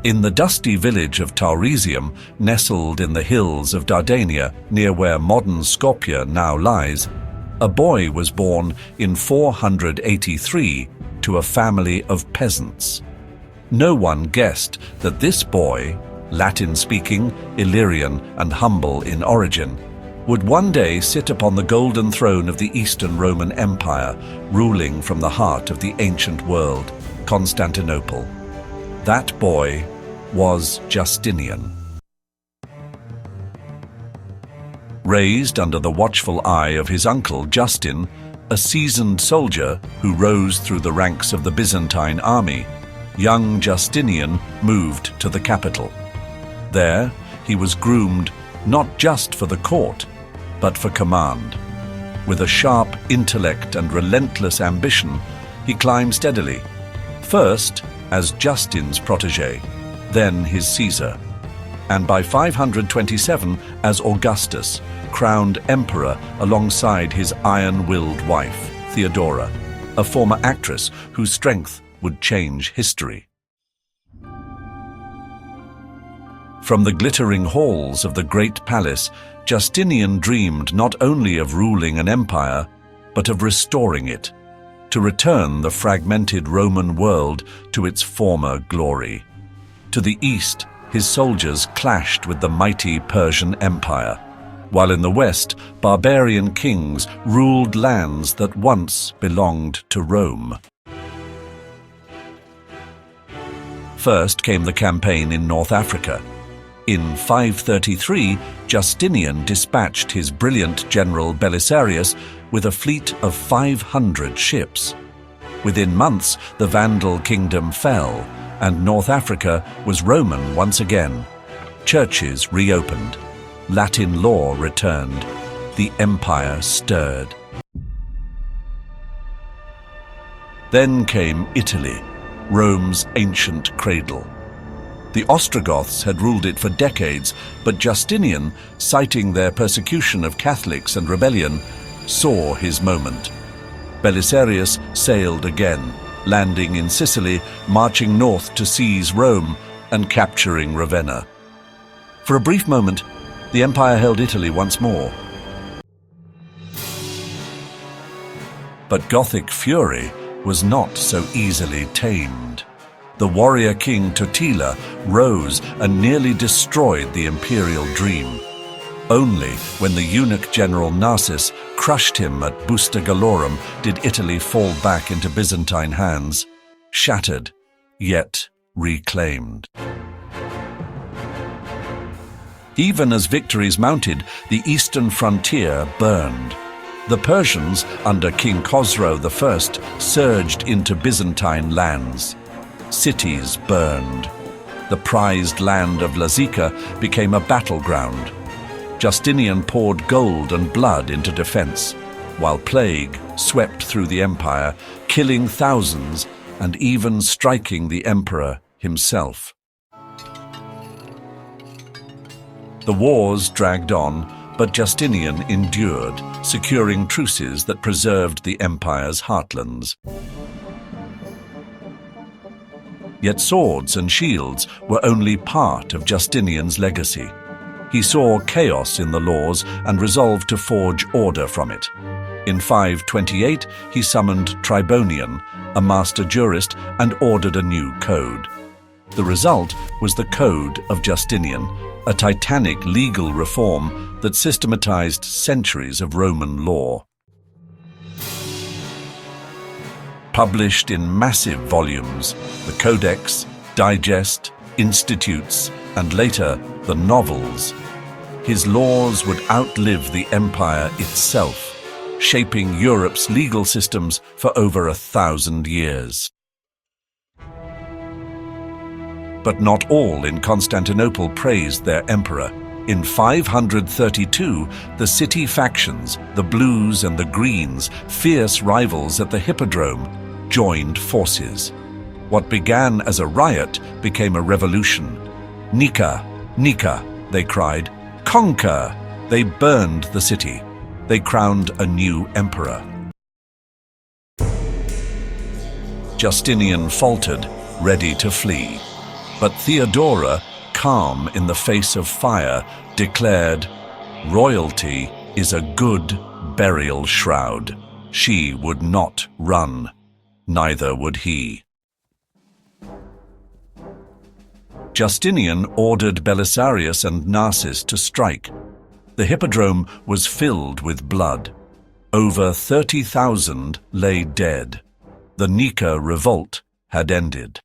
In the dusty village of Tauresium, nestled in the hills of Dardania, near where modern Skopje now lies, a boy was born in 483 to a family of peasants. No one guessed that this boy, Latin-speaking, Illyrian, and humble in origin, would one day sit upon the golden throne of the Eastern Roman Empire, ruling from the heart of the ancient world, Constantinople. That boy was Justinian. Raised under the watchful eye of his uncle Justin, a seasoned soldier who rose through the ranks of the Byzantine army, young Justinian moved to the capital. There, he was groomed not just for the court, but for command. With a sharp intellect and relentless ambition, he climbed steadily, first as Justin's protégé, then his Caesar, and by 527 as Augustus, crowned emperor alongside his iron-willed wife, Theodora, a former actress whose strength would change history. From the glittering halls of the great palace, Justinian dreamed not only of ruling an empire, but of restoring it, to return the fragmented Roman world to its former glory. To the east, his soldiers clashed with the mighty Persian Empire, while in the west, barbarian kings ruled lands that once belonged to Rome. First came the campaign in North Africa. In 533, Justinian dispatched his brilliant general Belisarius with a fleet of 500 ships. Within months, the Vandal kingdom fell, and North Africa was Roman once again. Churches reopened. Latin law returned. The empire stirred. Then came Italy, Rome's ancient cradle. The Ostrogoths had ruled it for decades, but Justinian, citing their persecution of Catholics and rebellion, saw his moment. Belisarius sailed again, landing in Sicily, marching north to seize Rome, and capturing Ravenna. For a brief moment, the empire held Italy once more. But Gothic Fury was not so easily tamed. The warrior king Totila rose and nearly destroyed the imperial dream. Only when the eunuch general Narses crushed him at Busta Gallorum did Italy fall back into Byzantine hands, shattered, yet reclaimed. Even as victories mounted, the eastern frontier burned. The Persians, under King Khosrow I, surged into Byzantine lands. Cities burned. The prized land of Lazica became a battleground. Justinian poured gold and blood into defense, while plague swept through the empire, killing thousands and even striking the emperor himself. The wars dragged on, but Justinian endured, securing truces that preserved the empire's heartlands. Yet swords and shields were only part of Justinian's legacy. He saw chaos in the laws and resolved to forge order from it. In 528, he summoned Tribonian, a master jurist, and ordered a new code. The result was the Code of Justinian, a titanic legal reform that systematized centuries of Roman law. Published in massive volumes, the Codex, Digest, Institutes, and later the novels, his laws would outlive the empire itself, shaping Europe's legal systems for over 1,000 years. But not all in Constantinople praised their emperor. In 532, the city factions, the Blues and the Greens, fierce rivals at the Hippodrome, joined forces. What began as a riot became a revolution. Nika, Nika, they cried. Conquer! They burned the city. They crowned a new emperor. Justinian faltered, ready to flee. But Theodora, calm in the face of fire, declared, "Royalty is a good burial shroud. She would not run, neither would he." Justinian ordered Belisarius and Narses to strike. The hippodrome was filled with blood. Over 30,000 lay dead. The Nika Revolt had ended.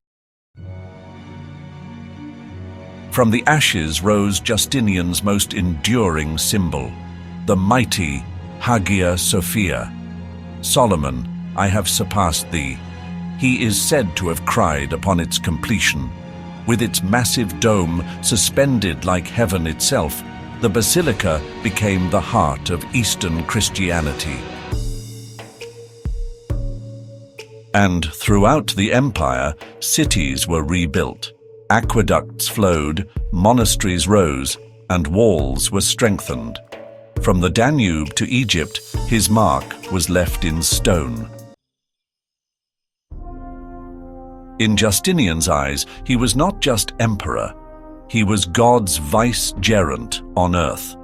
From the ashes rose Justinian's most enduring symbol, the mighty Hagia Sophia. "Solomon, I have surpassed thee." He is said to have cried upon its completion. With its massive dome suspended like heaven itself, the basilica became the heart of Eastern Christianity. And throughout the empire, cities were rebuilt. Aqueducts flowed, monasteries rose, and walls were strengthened. From the Danube to Egypt, his mark was left in stone. In Justinian's eyes, he was not just emperor. He was God's vicegerent on earth.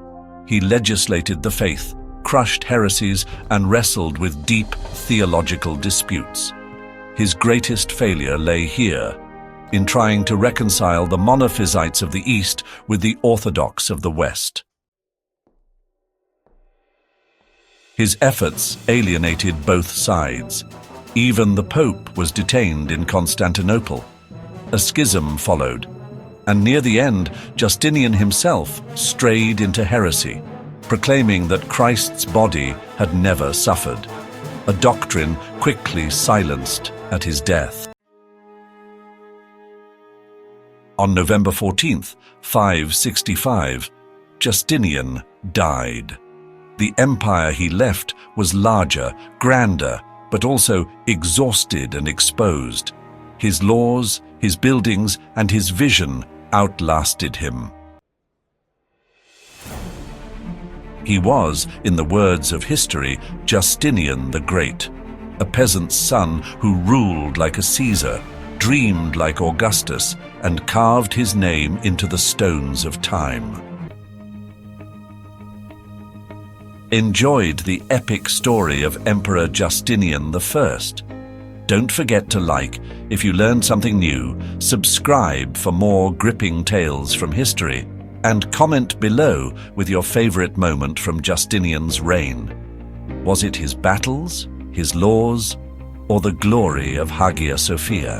He legislated the faith, crushed heresies, and wrestled with deep theological disputes. His greatest failure lay here, in trying to reconcile the monophysites of the East with the Orthodox of the West. His efforts alienated both sides. Even the Pope was detained in Constantinople. A schism followed, and near the end, Justinian himself strayed into heresy, proclaiming that Christ's body had never suffered, a doctrine quickly silenced at his death. On November 14th, 565, Justinian died. The empire he left was larger, grander, but also exhausted and exposed. His laws, his buildings, and his vision outlasted him. He was, in the words of history, Justinian the Great, a peasant's son who ruled like a Caesar, dreamed like Augustus, and carved his name into the stones of time. Enjoyed the epic story of Emperor Justinian I? Don't forget to like if you learned something new, subscribe for more gripping tales from history, and comment below with your favorite moment from Justinian's reign. Was it his battles, his laws, or the glory of Hagia Sophia?